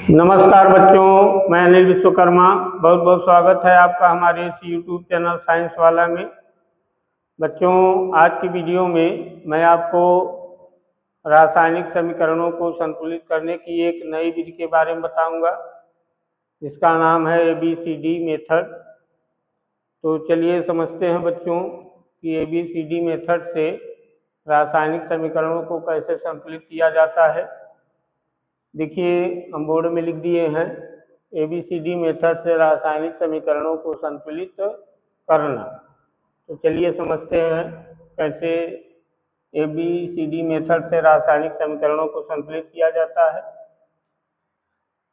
नमस्कार बच्चों, मैं अनिल विश्वकर्मा। बहुत बहुत स्वागत है आपका हमारे इस यूट्यूब चैनल साइंस वाला में। बच्चों, आज की वीडियो में मैं आपको रासायनिक समीकरणों को संतुलित करने की एक नई विधि के बारे में बताऊंगा, जिसका नाम है ABCD मेथड। तो चलिए समझते हैं बच्चों कि ABCD मेथड से रासायनिक समीकरणों को कैसे संतुलित किया जाता है। देखिए, हम बोर्ड में लिख दिए हैं ABCD मेथड से रासायनिक समीकरणों को संतुलित करना। तो चलिए समझते हैं कैसे ABCD मेथड से रासायनिक समीकरणों को संतुलित किया जाता है।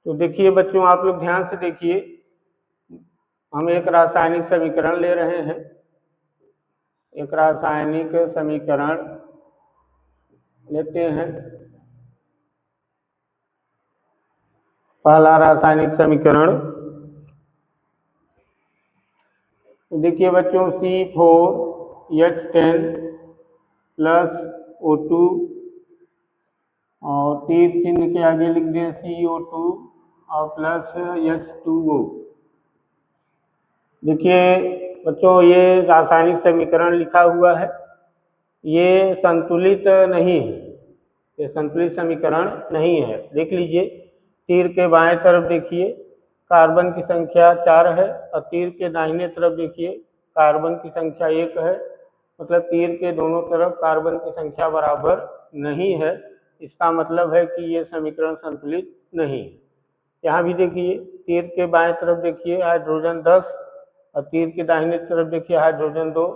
तो देखिए बच्चों, आप लोग ध्यान से देखिए, हम एक रासायनिक समीकरण ले रहे हैं। एक रासायनिक समीकरण लेते हैं। पहला रासायनिक समीकरण, तो देखिए बच्चों, C4H10 प्लस O2 और तीर चिन्ह के आगे लिख दें CO2 और प्लस H2O। देखिए बच्चों, ये रासायनिक समीकरण लिखा हुआ है, ये संतुलित नहीं है, ये संतुलित समीकरण नहीं है। देख लीजिए, तीर के बाएं तरफ देखिए कार्बन की संख्या 4 है और तीर के दाहिने तरफ देखिए कार्बन की संख्या 1 है। मतलब तीर के दोनों तरफ कार्बन की संख्या बराबर नहीं है। इसका मतलब है कि ये समीकरण संतुलित नहीं है। यहाँ भी देखिए, तीर के बाएं तरफ देखिए हाइड्रोजन 10 और तीर के दाहिने तरफ देखिए हाइड्रोजन 2।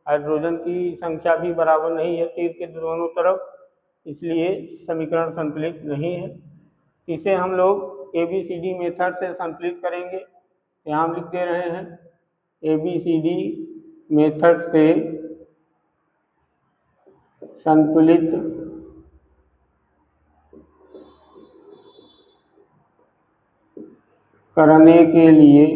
हाइड्रोजन की संख्या भी बराबर नहीं है तीर के दोनों तरफ, इसलिए समीकरण संतुलित नहीं है। इसे हम लोग ABCD मेथड से संतुलित करेंगे। यहाँ हम लिख दे रहे हैं ABCD मेथड से संतुलित करने के लिए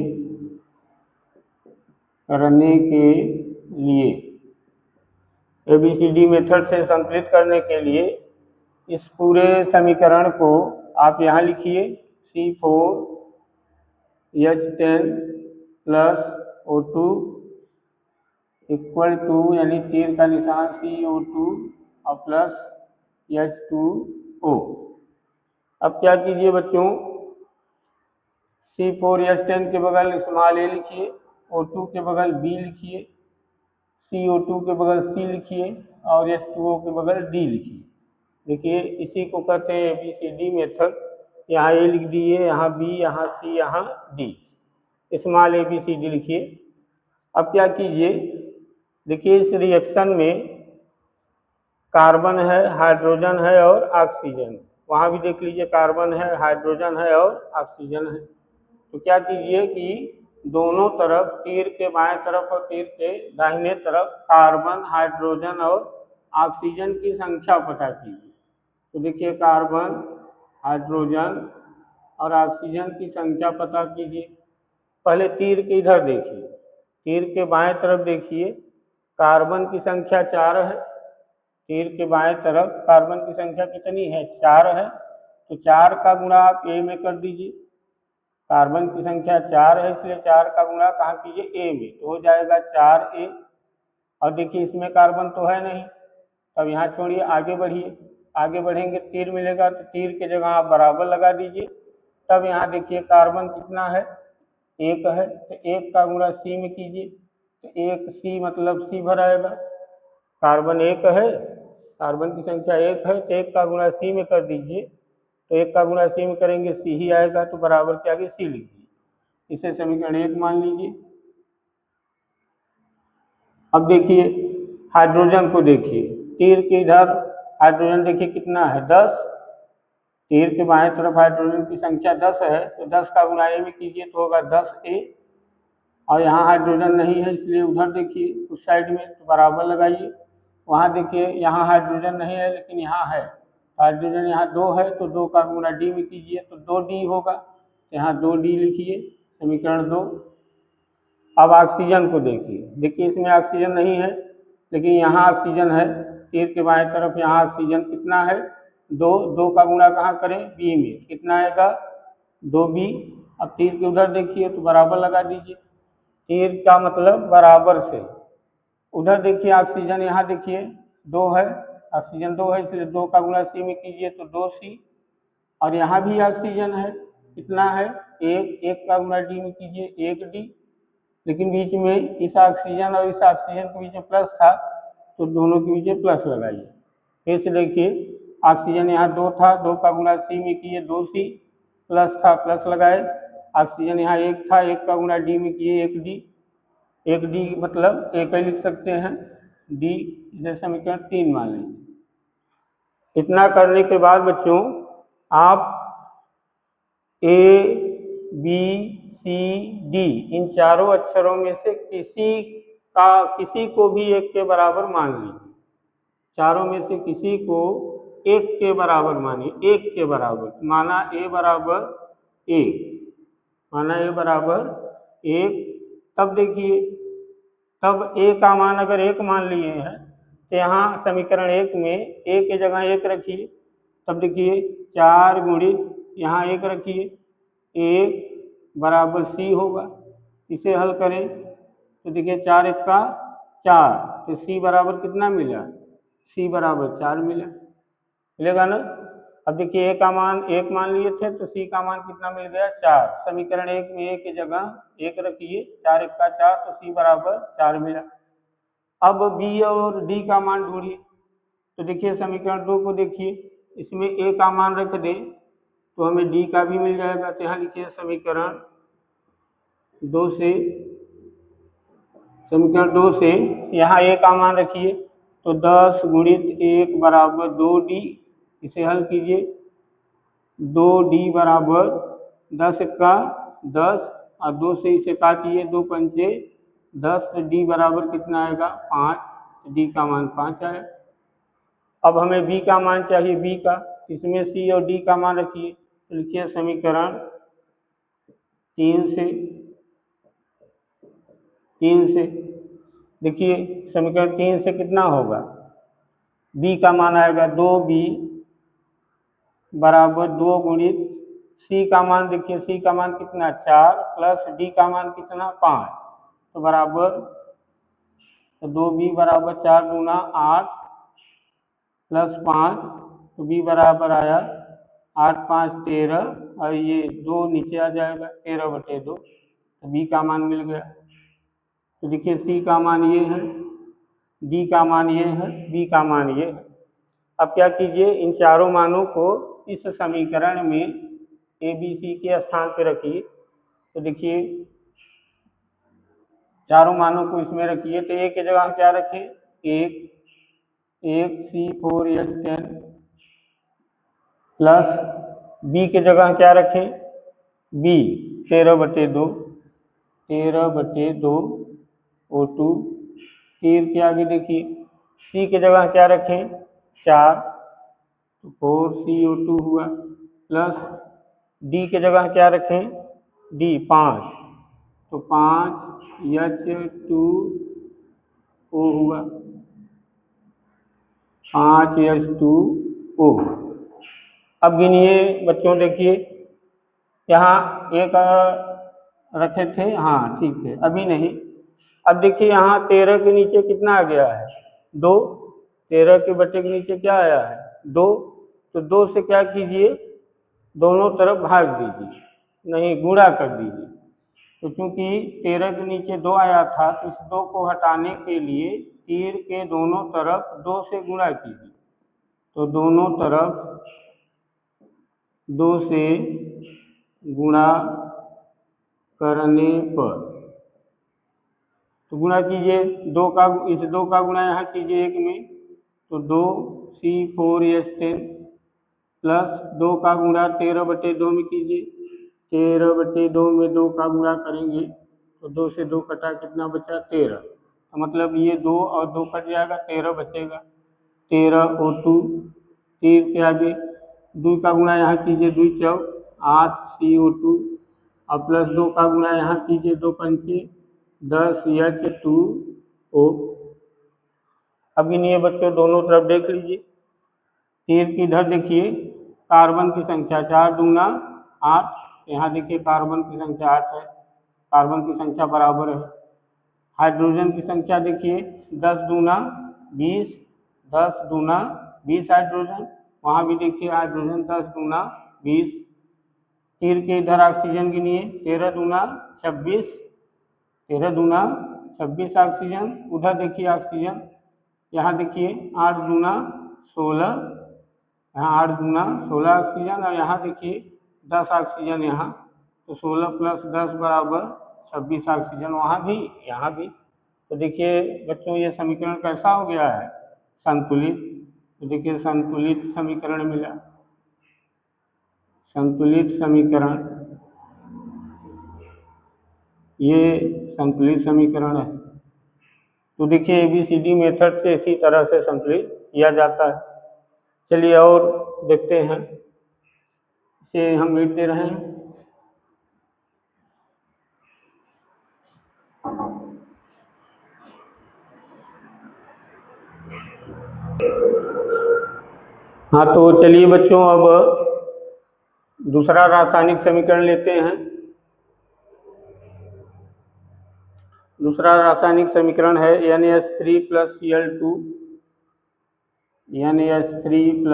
ABCD मेथड से संतुलित करने के लिए इस पूरे समीकरण को आप यहाँ लिखिए C4H10 plus O2 equal to, यानी तीर का निशान CO2 और प्लस H2O। अब क्या कीजिए बच्चों, C4H10 के बगल स्मॉल a लिखिए, O2 के बगल B लिखिए, CO2 के बगल C लिखिए और H2O के बगल D लिखिए। देखिए, इसी को कहते हैं ABCD मेथड। यहाँ A लिख दिए, यहाँ B, यहाँ C, यहाँ D, स्मॉल ABCD लिखिए। अब क्या कीजिए, देखिए इस रिएक्शन में कार्बन है, हाइड्रोजन है और ऑक्सीजन। वहाँ भी देख लीजिए कार्बन है, हाइड्रोजन है और ऑक्सीजन है। तो क्या कीजिए कि दोनों तरफ, तीर के बाएं तरफ और तीर के दाहिने तरफ कार्बन, हाइड्रोजन और ऑक्सीजन की संख्या पता कीजिए। तो देखिए कार्बन, हाइड्रोजन और ऑक्सीजन की संख्या पता कीजिए। पहले तीर के इधर देखिए, तीर के बाएं तरफ देखिए कार्बन की संख्या 4 है। तीर के बाएं तरफ कार्बन की संख्या कितनी है? 4 है। तो 4 का गुणा आप A में कर दीजिए। कार्बन की संख्या 4 है, इसलिए 4 का गुणा कहाँ कीजिए? A में, तो हो जाएगा 4A। और देखिए इसमें कार्बन तो है नहीं, तब यहाँ छोड़िए, आगे बढ़िए। आगे बढ़ेंगे तीर मिलेगा, तो तीर के जगह आप बराबर लगा दीजिए। तब यहाँ देखिए कार्बन कितना है? 1 है, तो 1 का गुणा C में कीजिए, तो 1C मतलब C भर आएगा। कार्बन 1 है, कार्बन की संख्या 1 है, तो 1 का गुणा C में कर दीजिए, तो 1 का गुणा C में करेंगे C ही आएगा, तो बराबर के आगे C लिखिए। इसे समीकरण 1 मान लीजिए। अब देखिए हाइड्रोजन को देखिए, तीर के इधर हाइड्रोजन देखिए कितना है? 10। तीर के बाएं तरफ हाइड्रोजन की संख्या 10 है, तो 10 का गुणा A में कीजिए तो होगा 10A। और यहाँ हाइड्रोजन नहीं है, इसलिए उधर देखिए उस साइड में, तो बराबर लगाइए। वहाँ देखिए यहाँ हाइड्रोजन नहीं है लेकिन यहाँ है, हाइड्रोजन यहाँ 2 है, तो 2 का गुणा D में कीजिए तो 2D होगा। यहाँ 2D लिखिए, समीकरण 2। अब ऑक्सीजन को देखिए, देखिए इसमें ऑक्सीजन नहीं है लेकिन यहाँ ऑक्सीजन है। तीर के बाएं तरफ यहाँ ऑक्सीजन कितना है? 2। 2 का गुणा कहाँ करें? B में, कितना आएगा? 2b। अब तीर के उधर देखिए तो बराबर लगा दीजिए, तीर का मतलब बराबर से। उधर देखिए ऑक्सीजन, यहाँ देखिए 2 है, ऑक्सीजन 2 है, इसलिए 2 का गुणा सी में कीजिए तो 2c। और यहाँ भी ऑक्सीजन है, कितना है 1, 1 का गुणा डी में कीजिए 1d। लेकिन बीच में इस ऑक्सीजन और इस ऑक्सीजन के बीच में प्लस था, तो दोनों के बीच में प्लस लगाइए। फिर से देखिए ऑक्सीजन यहाँ 2 था, 2 का गुणा सी में किए 2c, प्लस था प्लस लगाए। ऑक्सीजन यहाँ 1 था, 1 का गुणा डी में किए 1d। 1d मतलब एक ही लिख सकते हैं, डी इसे समीकरण 3 मान लीजिए। इतना करने के बाद बच्चों आप ए बी सी डी इन चारों अक्षरों में से किसी को भी 1 के बराबर मान लीजिए। चारों में से किसी को 1 के बराबर मानिए, 1 के बराबर। माना ए बराबर 1, माना ए बराबर 1। तब देखिए, तब ए का मान अगर 1 मान लिए हैं तो यहाँ समीकरण 1 में ए के जगह 1 रखिए। तब देखिए 4 गुणित यहाँ 1 रखिए, 1 बराबर सी होगा। इसे हल करें तो देखिए 4 1 का 4, तो सी बराबर कितना मिला, सी बराबर 4 मिलेगा ना। अब देखिए ए का मान 1 मान लिए थे तो सी का मान कितना मिल गया 4। समीकरण 1 में ए की जगह 1 रखिए, 4 1 का 4, तो सी बराबर 4 मिला। अब बी और डी का मान ढूंढिए। तो देखिए समीकरण 2 को देखिए, इसमें ए का मान रख दें तो हमें डी का भी मिल जाएगा। तो यहाँ लिखिए समीकरण 2 से, समीकरण 2 से यहाँ ए का मान रखिए तो 10 गुणित 1 बराबर 2d। इसे हल कीजिए, 2d बराबर 10 का 10 और 2 से इसे काटिए, 2 पंचे 10, तो डी बराबर कितना आएगा 5। डी का मान 5 आए। अब हमें बी का मान चाहिए, बी का, इसमें सी और डी का मान रखिए। तो लिखिए समीकरण 3 से देखिए समीकरण 3 से कितना होगा, बी का मान आएगा 2b बराबर 2 गुणित सी का मान, देखिए सी का मान कितना 4 प्लस डी का मान कितना 5, तो बराबर, तो 2b बराबर 4 गुना 8 प्लस 5, तो b बराबर आया 8 5 13, और ये 2 नीचे आ जाएगा 13/2, तो b का मान मिल गया। तो देखिए सी का मान ये है, डी का मान ये है, बी का मान ये है। अब क्या कीजिए, इन चारों मानों को इस समीकरण में ए बी सी के स्थान पर रखिए। तो देखिए चारों मानों को इसमें रखिए, तो ए की जगह क्या रखें, 1 C4H10 प्लस बी की जगह क्या रखें, बी 13/2 O2। तीर के आगे देखिए सी की जगह क्या रखें 4, तो 4CO2 हुआ, प्लस डी की जगह क्या रखें, डी 5, तो 5H2O हुआ, 5H2O। अब गिनिए बच्चों, देखिए यहाँ एक रखे थे, हाँ ठीक है, अभी नहीं। अब देखिए यहाँ 13 के नीचे कितना आ गया है 2, 13 के बटे के नीचे क्या आया है 2, तो 2 से क्या कीजिए, दोनों तरफ भाग दीजिए, नहीं गुणा कर दीजिए। तो चूंकि 13 के नीचे 2 आया था, तो इस 2 को हटाने के लिए तीर के दोनों तरफ 2 से गुणा कीजिए। तो दोनों तरफ 2 से गुणा करने पर, तो गुणा कीजिए, इस 2 का गुणा यहाँ कीजिए 1 में, तो 2C4H10 प्लस 2 का गुणा 13/2 में कीजिए, 13/2 में 2 का गुणा करेंगे तो 2 से 2 कटा, कितना बचा 13, तो मतलब ये 2 और 2 कट जाएगा, 13 बचेगा, 13O2। तीर के आगे 2 का गुणा यहाँ कीजिए, 2 चौक 8CO2 और प्लस 2 का गुणा यहाँ कीजिए, 2 पंचे 10H2O। अब इन्हें बच्चों दोनों तरफ देख लीजिए, तीर की इधर देखिए कार्बन की संख्या 4 दूना 8, यहाँ देखिए कार्बन की संख्या 8 है, कार्बन की संख्या बराबर है। हाइड्रोजन की संख्या देखिए 10 दूना 20, 10 दूना 20 हाइड्रोजन, वहाँ भी देखिए हाइड्रोजन 10 दूना 20। तीर के इधर ऑक्सीजन गिनिए 13 दूना 26, 13 दूना 26 ऑक्सीजन। उधर देखिए ऑक्सीजन, यहाँ देखिए 8 दूना 16, यहाँ 8 दूना 16 ऑक्सीजन, और यहाँ देखिए 10 ऑक्सीजन यहाँ, तो 16 प्लस 10 बराबर 26 ऑक्सीजन, वहाँ भी यहाँ भी। तो देखिए बच्चों ये समीकरण कैसा हो गया है, संतुलित। तो देखिए संतुलित समीकरण मिला, संतुलित समीकरण, ये संतुलित समीकरण है। तो देखिए ABCD मेथड से इसी तरह से संतुलित किया जाता है। चलिए और देखते हैं, इसे हम लिख दे रहे हैं। हाँ तो चलिए बच्चों अब दूसरा रासायनिक समीकरण लेते हैं। दूसरा रासायनिक समीकरण है NH3 + Cl2, NH3 +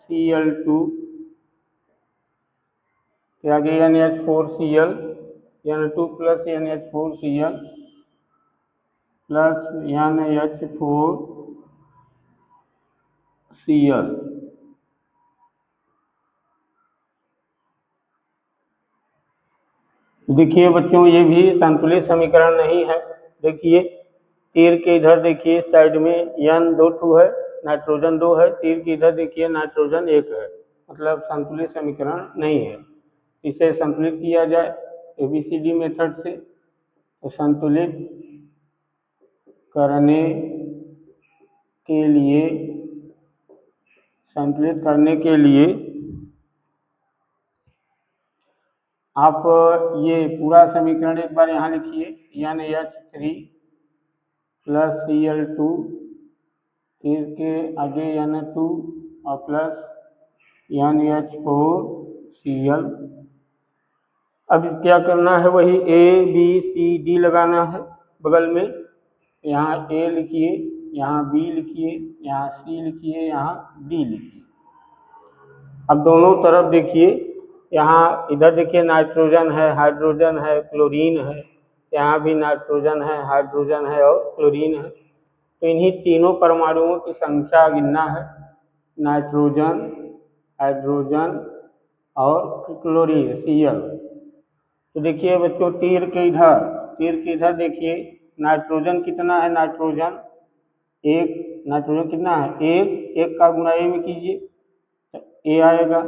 Cl2 के आगे NH4Cl, N2 + NH4Cl plus NH4Cl। देखिए बच्चों ये भी संतुलित समीकरण नहीं है। देखिए तीर के इधर देखिए साइड में N2 है, नाइट्रोजन 2 है, तीर के इधर देखिए नाइट्रोजन 1 है, मतलब संतुलित समीकरण नहीं है। इसे संतुलित किया जाए ABCD मेथड से, तो संतुलित करने के लिए, संतुलित करने के लिए आप ये पूरा समीकरण एक बार यहाँ लिखिए, NH3 + Cl2, तीर के आगे N2 और प्लस NH4Cl। अब क्या करना है, वही ABCD लगाना है बगल में। यहाँ A लिखिए, यहाँ B लिखिए, यहाँ C लिखिए, यहाँ D लिखिए। अब दोनों तरफ देखिए, यहाँ इधर देखिए नाइट्रोजन है, हाइड्रोजन है, क्लोरीन है, यहाँ भी नाइट्रोजन है, हाइड्रोजन है और क्लोरीन है। तो इन्हीं तीनों परमाणुओं की संख्या गिनना है, नाइट्रोजन, हाइड्रोजन और क्लोरीन Cl। तो देखिए बच्चों तीर के इधर देखिए नाइट्रोजन कितना है, नाइट्रोजन 1, नाइट्रोजन कितना है 1, 1 का गुणा A में कीजिए तो A आएगा।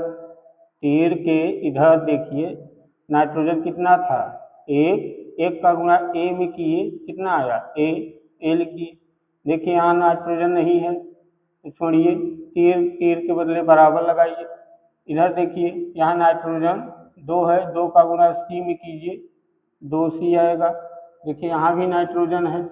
तीर के इधर देखिए नाइट्रोजन कितना था 1, 1 का गुणा A में किए कितना आया A लिखिए। देखिए यहाँ नाइट्रोजन नहीं है तो छोड़िए, तीर के बदले बराबर लगाइए। इधर देखिए यहाँ नाइट्रोजन 2 है, 2 का गुणा C में कीजिए 2C आएगा। देखिए यहाँ भी नाइट्रोजन है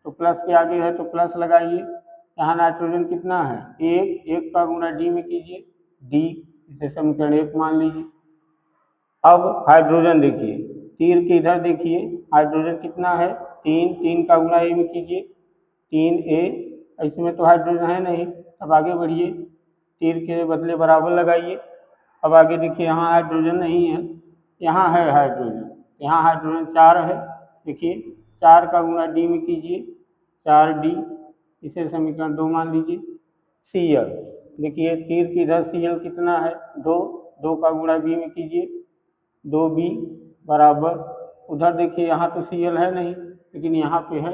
तो प्लस के आगे है तो प्लस लगाइए। यहाँ नाइट्रोजन कितना है 1, 1 का गुणा D में कीजिए D, इसे समीकरण 1 मान लीजिए। अब हाइड्रोजन देखिए, तीर के इधर देखिए हाइड्रोजन कितना है 3, 3 का गुणा A में कीजिए 3A, इसमें तो हाइड्रोजन है नहीं। अब आगे बढ़िए, तीर के बदले बराबर लगाइए। अब आगे देखिए यहाँ हाइड्रोजन नहीं है, यहाँ है हाइड्रोजन, यहाँ हाइड्रोजन 4 है। देखिए 4 का गुणा D में कीजिए 4D, इसे समीकरण 2 मान लीजिए। Cl देखिए तीर के इधर Cl कितना है 2, 2 का गुणा B में कीजिए 2B बराबर, उधर देखिए यहाँ तो Cl है नहीं लेकिन यहाँ पे है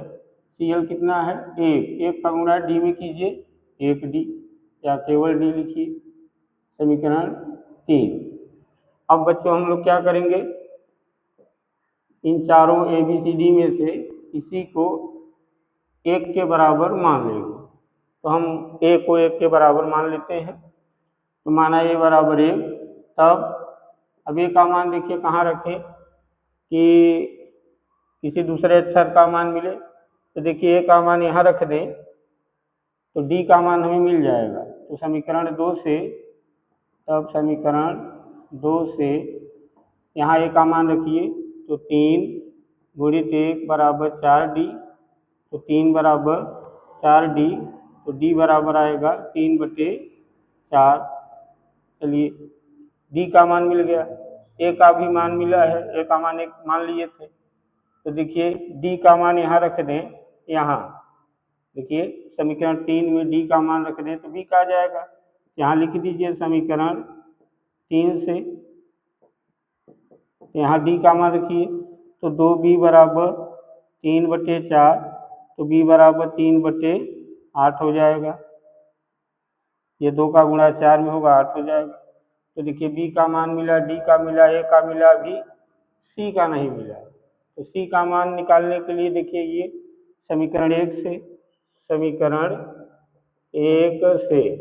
Cl कितना है 1, 1 का गुणा D में कीजिए 1D, या केवल D लिखिए, समीकरण 3। अब बच्चों हम लोग क्या करेंगे, इन चारों ABCD में से इसी को 1 के बराबर मान लेंगे। तो हम A को 1 के बराबर मान लेते हैं, तो माना A बराबर 1। तब अब A का मान देखिए कहाँ रखें कि किसी दूसरे अक्षर का मान मिले, तो देखिए A का मान यहाँ रख दें तो D का मान हमें मिल जाएगा। तो समीकरण 2 से, तब समीकरण 2 से यहाँ ए का मान रखिए तो 3 गुणित 1 बराबर 4D, तो 3 बराबर 4D, तो D बराबर आएगा 3/4। चलिए D का मान मिल गया, A का भी मान मिला है, A का मान 1 मान लिए थे। तो देखिए D का मान यहाँ रख दें, यहाँ देखिए समीकरण 3 में D का मान रख दें तो B का आ जाएगा। यहाँ लिख दीजिए समीकरण 3 से, यहाँ D का मान रखिए तो 2B बराबर 3/4, तो B बराबर 3/8 हो जाएगा। ये 2 का गुणा 4 में होगा, 8 हो जाएगा। तो देखिए B का मान मिला, D का मिला, A का मिला, अभी C का नहीं मिला। तो C का मान निकालने के लिए देखिए ये समीकरण 1 से, समीकरण 1 से,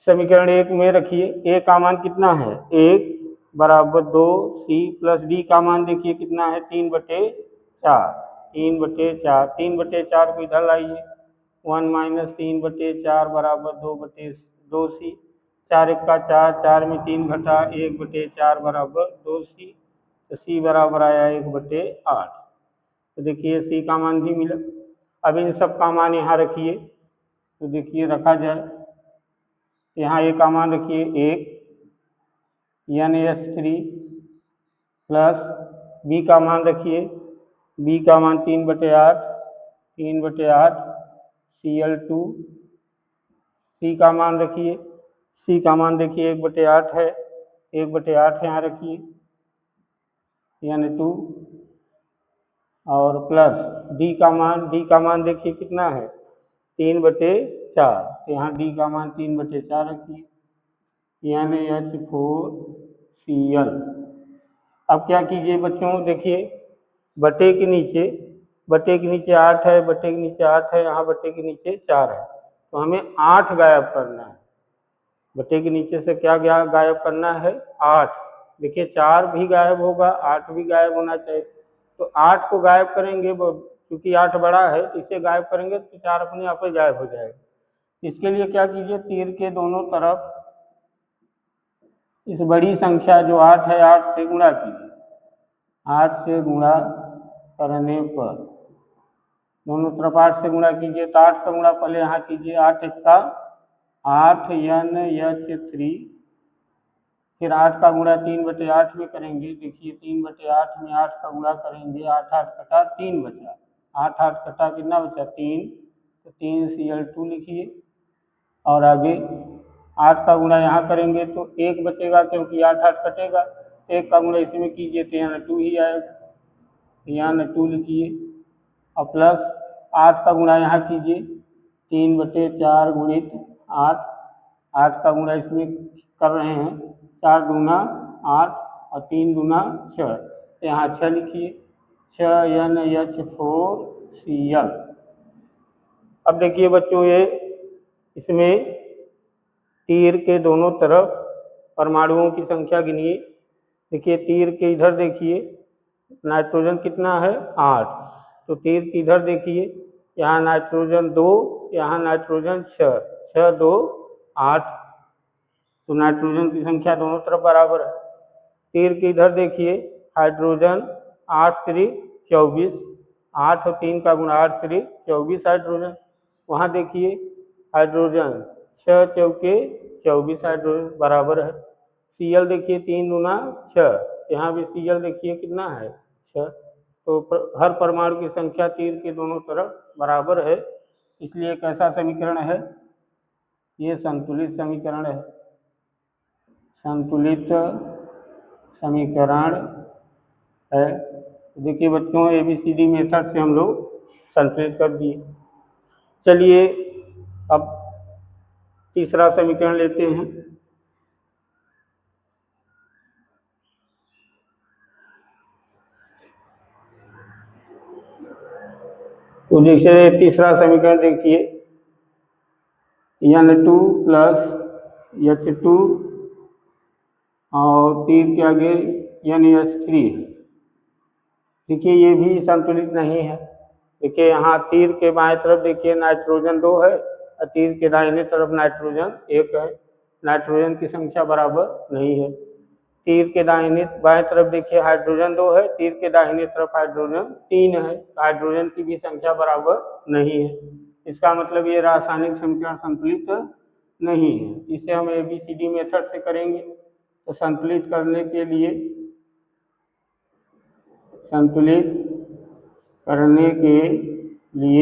समीकरण 1 में रखिए A का मान कितना है, 1 बराबर 2C प्लस D का मान देखिए कितना है, 3/4, 3/4, 3/4 को इधर लाइए, 1 माइनस 3/4 बराबर 2/2C, 4 1 का 4, 4 में 3 घटा 1/4 बराबर 2C, तो C बराबर आया 1/8। तो देखिए C का मान भी मिला। अब इन सब का मान यहाँ रखिए, तो देखिए रखा जाए, यहाँ A का मान रखिए 1 NS3 प्लस B का मान रखिए, B का मान 3/8, 3/8 Cl2, C का मान रखिए, C का मान देखिए 1/8 है, 1/8 यहाँ रखिए N2, और प्लस D का मान देखिए कितना है, 3/4, तो यहाँ D का मान 3/4 रखिए, NH4Cl। अब क्या कीजिए बच्चों, देखिए बटे के नीचे 8 है, बटे के नीचे 8 है, यहाँ बटे के नीचे 4 है, तो हमें 8 गायब करना है। बटे के नीचे से क्या गायब करना है, 8। देखिए 4 भी गायब होगा, 8 भी गायब होना चाहिए, तो 8 को गायब करेंगे, क्योंकि 8 बड़ा है, इसे गायब करेंगे तो 4 अपने आप ही गायब हो जाएगा। इसके लिए क्या कीजिए, तीर के दोनों तरफ इस बड़ी संख्या जो 8 है, 8 से गुणा कीजिए। 8 से गुणा करने पर दोनों तरफ 8 से गुणा कीजिए, तो 8 का गुणा पहले यहाँ कीजिए, 8 1 का 8 NH3, फिर 8 का गुणा 3/8 में करेंगे। देखिए 3/8 में 8 का गुणा करेंगे, 8 8 कटा 3 बचा, 8 8 कटा कितना बचा, 3, तो 3 Cl2 लिखिए। और आगे 8 का गुणा यहाँ करेंगे तो 1 बचेगा, क्योंकि 8 8 कटेगा, 1 का गुणा इसमें कीजिए तो N2 ही आएगा, N2 लिखिए। और प्लस 8 का गुणा यहाँ कीजिए, 3/4 गुणित 8, 8 का गुणा इसमें कर रहे हैं, 4 दूना 8 और 3 दूना 6, तो यहाँ 6 लिखिए, 6 NH4Cl। अब देखिए बच्चों, ये इसमें तीर के दोनों तरफ परमाणुओं की संख्या गिनिए। देखिए तीर के इधर देखिए नाइट्रोजन कितना है, 8, तो तीर के इधर देखिए, यहाँ नाइट्रोजन 2, यहाँ नाइट्रोजन 6, 6 2 8, तो नाइट्रोजन की संख्या दोनों तरफ बराबर है। तीर के इधर देखिए हाइड्रोजन 8 3 24, 8 और 3 का गुणा 8 3 24 हाइड्रोजन। वहाँ देखिए हाइड्रोजन 6 चौके 24 हाइड्रोजन बराबर है। Cl देखिए 3 गुना 6, यहाँ भी Cl देखिए कितना है, 6। तो हर परमाणु की संख्या तीर के दोनों तरफ बराबर है, इसलिए कैसा समीकरण है, ये संतुलित समीकरण है, संतुलित समीकरण है। देखिए बच्चों, ABCD मेथड से हम लोग संतुलित कर दिए। चलिए अब तीसरा समीकरण लेते हैं। तो जैसे तीसरा समीकरण देखिए, N2 प्लस H2 और तीर के आगे NH3 है। देखिए ये भी संतुलित नहीं है। देखिए यहाँ तीर के बाएं तरफ देखिए नाइट्रोजन 2 है और तीर के दाहिने तरफ नाइट्रोजन 1 है, नाइट्रोजन की संख्या बराबर नहीं है। तीर के दाहिने बाएं तरफ देखिए हाइड्रोजन 2 है, तीर के दाहिने तरफ हाइड्रोजन 3 है, हाइड्रोजन की भी संख्या बराबर नहीं है। इसका मतलब ये रासायनिक समीकरण संतुलित नहीं है। इसे हम ABCD मेथड से करेंगे। तो संतुलित करने के लिए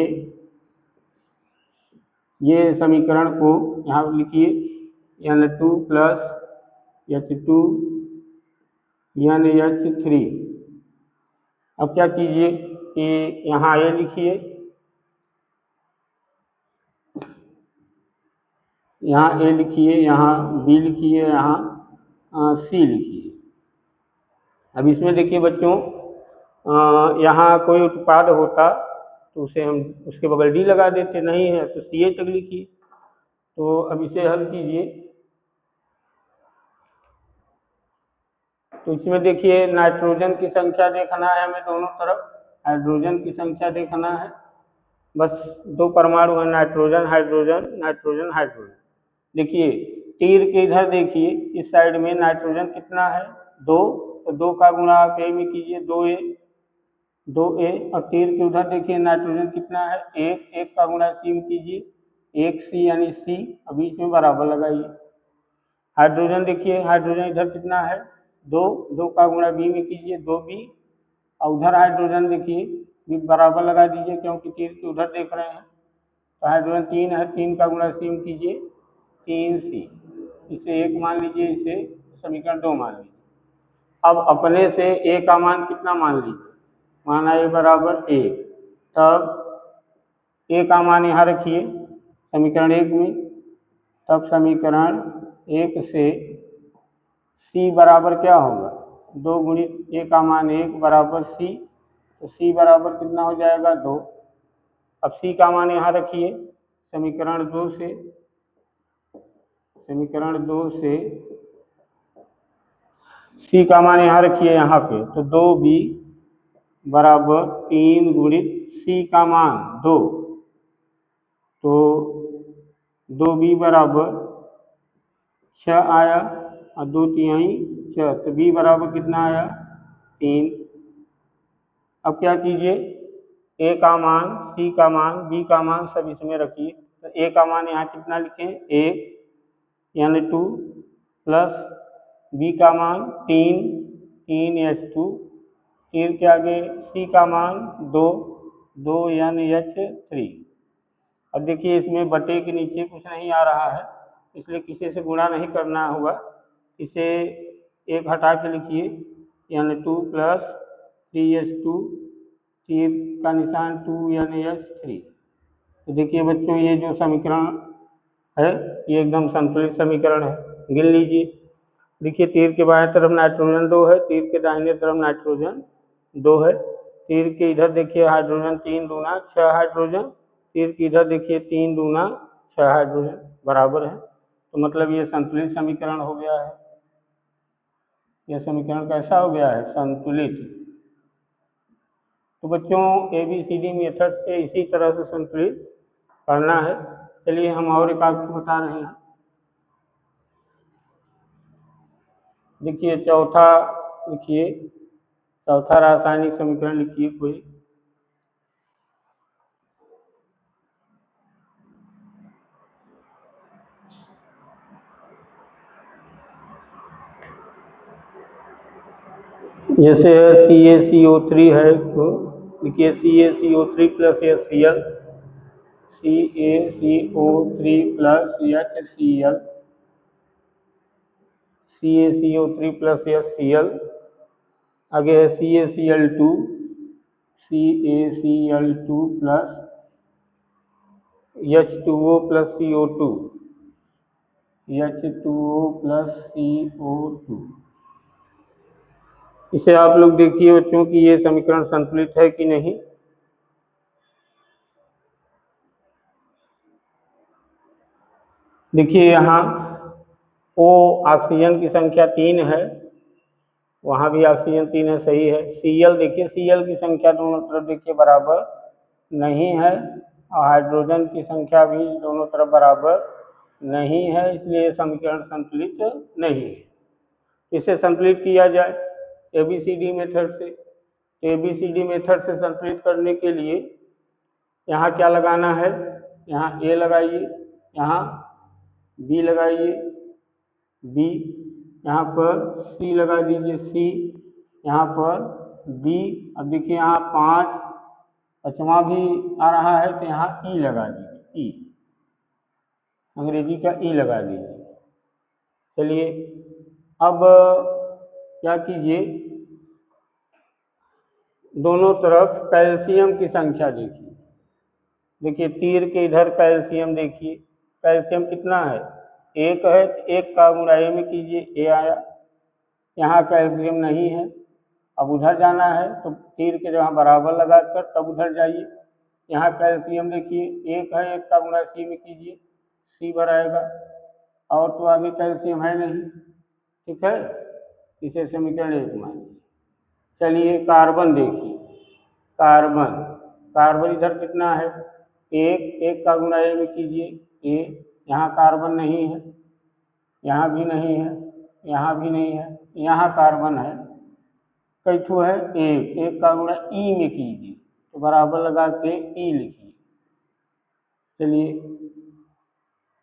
ये समीकरण को यहाँ लिखिए N2 प्लस H2 NH3। अब क्या कीजिए कि यहाँ A लिखिए, यहाँ A लिखिए, यहाँ B लिखिए, यहाँ C लिखिए। अब इसमें देखिए बच्चों, यहाँ कोई उत्पाद होता तो उसे हम उसके बगल D लगा देते, नहीं है तो CH तक लिखिए। तो अब इसे हल कीजिए। तो इसमें देखिए नाइट्रोजन की संख्या देखना है हमें दोनों तरफ, हाइड्रोजन की संख्या देखना है। बस 2 परमाणु है, नाइट्रोजन हाइड्रोजन, नाइट्रोजन हाइड्रोजन। देखिए तीर के इधर देखिए इस साइड में नाइट्रोजन कितना है 2, तो 2 का गुणा आप A में कीजिए 2A। और तीर के उधर देखिए नाइट्रोजन कितना है 1 का गुणा C में कीजिए 1C यानी C, और बीच में बराबर लगाइए। हाइड्रोजन देखिए हाइड्रोजन इधर कितना है 2 का गुणा B में कीजिए 2B, और उधर हाइड्रोजन देखिए भी बराबर लगा दीजिए क्योंकि तीर के उधर देख रहे हैं। तो हाइड्रोजन 3 है, 3 का गुणा C में कीजिए 3C, इसे 1 मान लीजिए, इसे समीकरण 2 मान लीजिए। अब अपने से A का मान कितना मान लीजिए, माना A बराबर 1, तब A का मान यहाँ रखिए समीकरण 1 में, तब समीकरण 1 से C बराबर क्या होगा 2 गुणित A का मान 1 बराबर C, तो C बराबर कितना हो जाएगा 2। अब C का मान यहाँ रखिए समीकरण 2 से C का मान यहाँ रखिए यहाँ पे, तो 2B बराबर 3 गुणित C का मान 2, तो 2B बराबर 6 आया, और 2 तिहाई 6, तो B बराबर कितना आया 3। अब क्या कीजिए A का मान, C का मान, B का मान सब इसमें रखिए। तो A का मान यहाँ कितना लिखें 1 N2 प्लस B का मान 3H2, तीर के आगे C का मान 2 NH3। अब देखिए इसमें बटे के नीचे कुछ नहीं आ रहा है, इसलिए किसी से गुणा नहीं करना होगा, इसे 1 हटा के लिखिए N2 प्लस 3H2, तीर का निशान 2NH3। तो देखिए बच्चों ये जो समीकरण है ये एकदम संतुलित समीकरण है, गिन लीजिए। देखिए तीर के बाएं तरफ नाइट्रोजन 2 है, तीर के दाहिने तरफ नाइट्रोजन 2 है, तीर के इधर देखिए हाइड्रोजन 3 दूना 6 हाइड्रोजन, तीर के इधर देखिए 3 दूना 6 हाइड्रोजन बराबर है। तो मतलब ये संतुलित समीकरण हो गया है। यह समीकरण कैसा हो गया है संतुलित। तो बच्चों ABCD मेथड से इसी तरह से संतुलित करना है। चलिए हम और एक आपको बता रहे हैं। देखिए चौथा लिखिए, चौथा रासायनिक समीकरण लिखिए कोई। जैसे CaCO3 है, तो लिखिए CaCO3 plus HCl, CaCO3 plus HCl, CaCO3 plus HCl। आगे है CaCl2 plus H2O plus CO2, H2O plus CO2। इसे आप लोग देखिए बच्चों कि ये समीकरण संतुलित है कि नहीं। देखिए यहाँ O ऑक्सीजन की संख्या 3 है, वहाँ भी ऑक्सीजन 3 है, सही है। Cl देखिए Cl की संख्या दोनों तरफ देखिए बराबर नहीं है, और हाइड्रोजन की संख्या भी दोनों तरफ बराबर नहीं है, इसलिए समीकरण संतुलित नहीं है। इसे संतुलित किया जाए ABCD मेथड से। ABCD मेथड से संतुलित करने के लिए यहाँ क्या लगाना है, यहाँ A लगाइए, यहाँ B लगाइए, B, यहाँ पर C लगा दीजिए, C, यहाँ पर D। अब देखिए यहाँ 5 पाँचवा भी आ रहा है तो यहाँ E लगा दीजिए, E, अंग्रेजी का E लगा दीजिए। चलिए अब क्या कीजिए, दोनों तरफ कैल्शियम की संख्या देखिए। देखिए तीर के इधर कैल्शियम देखिए, कैल्शियम कितना है, 1 है, तो 1 का गुणा A में कीजिए, A आया। यहाँ कैल्शियम नहीं है, अब उधर जाना है तो तीर के जहाँ बराबर लगाकर तब उधर जाइए। यहाँ कैल्शियम देखिए 1 है, 1 का गुणा C में कीजिए, C भर आएगा, और तो आगे कैल्शियम है नहीं, ठीक है, इसे समीकरण 1 मानिए। चलिए कार्बन देखिए, कार्बन, कार्बन इधर कितना है, 1 का गुणा A में कीजिए, A, यहाँ कार्बन नहीं है, यहाँ भी नहीं है, यहाँ भी नहीं है, यहाँ कार्बन है, कैठू है, 1 का गुणा E में कीजिए तो बराबर लगा के E लिखिए। चलिए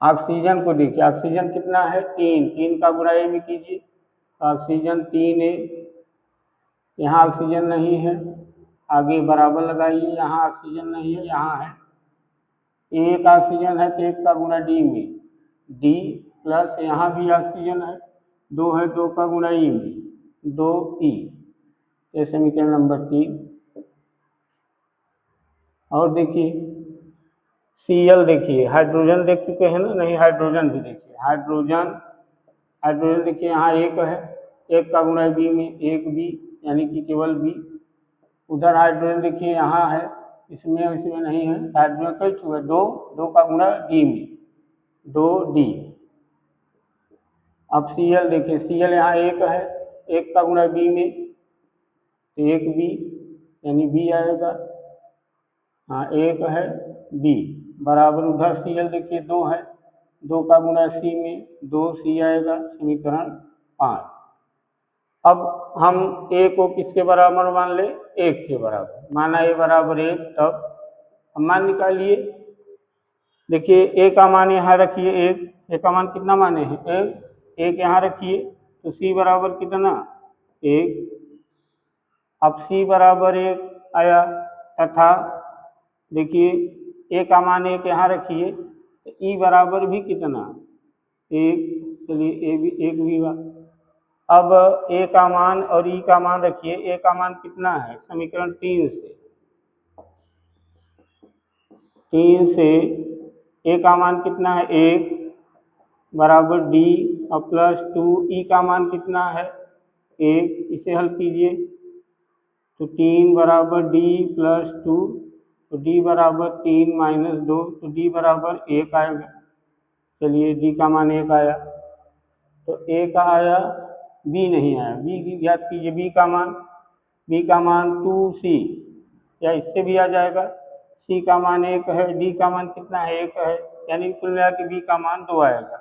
ऑक्सीजन को देखिए, ऑक्सीजन कितना है, 3 का गुणा A में कीजिए, ऑक्सीजन 3A, यहाँ ऑक्सीजन नहीं है, आगे बराबर लगाइए, यहाँ ऑक्सीजन नहीं है, यहाँ है, 1 ऑक्सीजन है तो 1 का गुणा D में, D प्लस यहाँ भी ऑक्सीजन है, 2 है, 2 का गुणा E में, 2E, ये समीकरण नंबर 3। और देखिए Cl देखिए, हाइड्रोजन देख चुके हैं ना, नहीं हाइड्रोजन भी देखिए, हाइड्रोजन, हाइड्रोजन देखिए यहाँ 1 है, 1 का गुणा B में, 1B, यानी कि केवल B। उधर हाइड्रोजन देखिए यहाँ है, इसमें नहीं है, हाइड्रोजन कई चुके है, 2 का गुणा D में, 2D। अब Cl देखिए, Cl यहाँ 1 है, 1 का गुणा B में, 1B, यानी B आएगा, हाँ 1 है, B बराबर, उधर Cl देखिए 2 है, 2 का गुणा C में, 2C आएगा, समीकरण 5। अब हम A को किसके बराबर मान ले, 1 के बराबर माना, A बराबर 1, तब हम मान निकालिए। देखिए A का मान यहाँ रखिए, 1, A का मान कितना माने हैं, 1 यहाँ रखिए, तो C बराबर कितना, 1। अब C बराबर 1 आया, तथा देखिए A का मान 1 यहाँ रखिए, तो E बराबर भी कितना, 1, चलिए A भी 1 भी हुआ। अब A का मान और E का मान रखिए, A का मान कितना है, समीकरण 3 से A का मान कितना है, 1 बराबर D और प्लस 2, E का मान कितना है, 1, इसे हल कीजिए तो 3 बराबर D प्लस 2, तो D बराबर 3 माइनस 2, तो D बराबर 1 आएगा। चलिए D का मान 1 आया, तो A का आया, B नहीं आया, B की याद कीजिए, B का मान 2C, या इससे भी आ जाएगा, C का मान 1 है, D का मान कितना है, 1 है, यानी कुल मिला के B का मान 2 आएगा,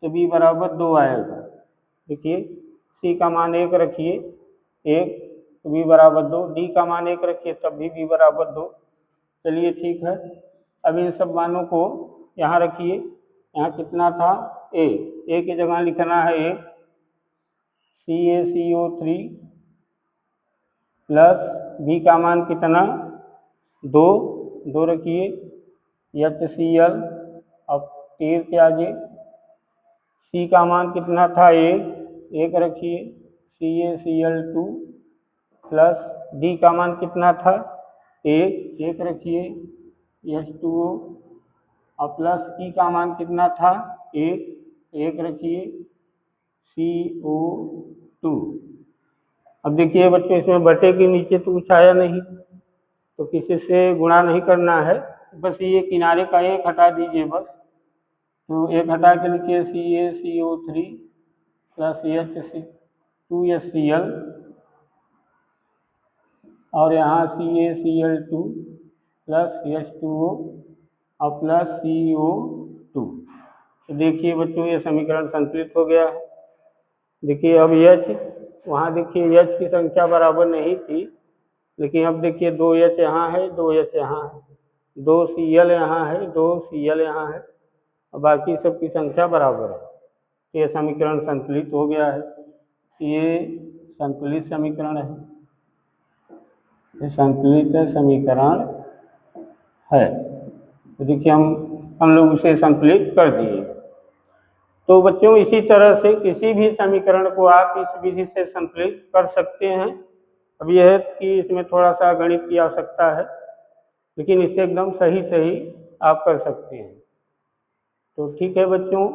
तो B बराबर 2 आएगा। देखिए C का मान 1 रखिए, 1, तो B बराबर 2, D का मान 1 रखिए तब भी B बराबर 2। चलिए ठीक है, अब इन सब मानों को यहाँ रखिए, यहाँ कितना था, A की जगह लिखना है 1, CaCO3 प्लस B का मान कितना, 2 रखिए, HCl, अब तीर के आगे C का मान कितना था, 1 रखिए, CaCl2 प्लस D का मान कितना था, 1 रखिए, H2O, और प्लस E का मान कितना था, 1 रखिए, CO2। अब देखिए बच्चों, इसमें बटे के नीचे तो कुछ आया नहीं, तो किसी से गुणा नहीं करना है, बस ये किनारे का 1 हटा दीजिए बस, तो 1 हटा के लिखिए CaCO3 प्लस 2HCl, और यहाँ CaCl2 प्लस H2O और प्लस CO2। तो देखिए बच्चों, ये समीकरण संतुलित हो गया है। देखिए अब एच, वहाँ देखिए एच की संख्या बराबर नहीं थी, लेकिन अब देखिए 2 एच यहाँ है, 2 एच यहाँ है, 2 Cl यहाँ है, 2 Cl यहाँ है, और बाकी सब की संख्या बराबर है। ये समीकरण संतुलित हो गया है। ये संतुलित समीकरण है, ये संतुलित समीकरण है। तो देखिए हम लोग उसे संतुलित कर दिए। तो बच्चों इसी तरह से किसी भी समीकरण को आप इस विधि से संतुलित कर सकते हैं। अब यह है कि इसमें थोड़ा सा गणित की आवश्यकता है, लेकिन इसे एकदम सही सही आप कर सकते हैं। तो ठीक है बच्चों,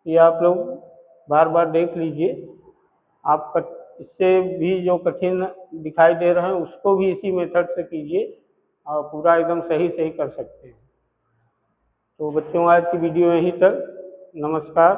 ये आप लोग बार बार देख लीजिए। आप इससे भी जो कठिन दिखाई दे रहे हैं उसको भी इसी मेथड से कीजिए और पूरा एकदम सही सही कर सकते हैं। तो बच्चों आज की वीडियो यहीं तक। नमस्कार।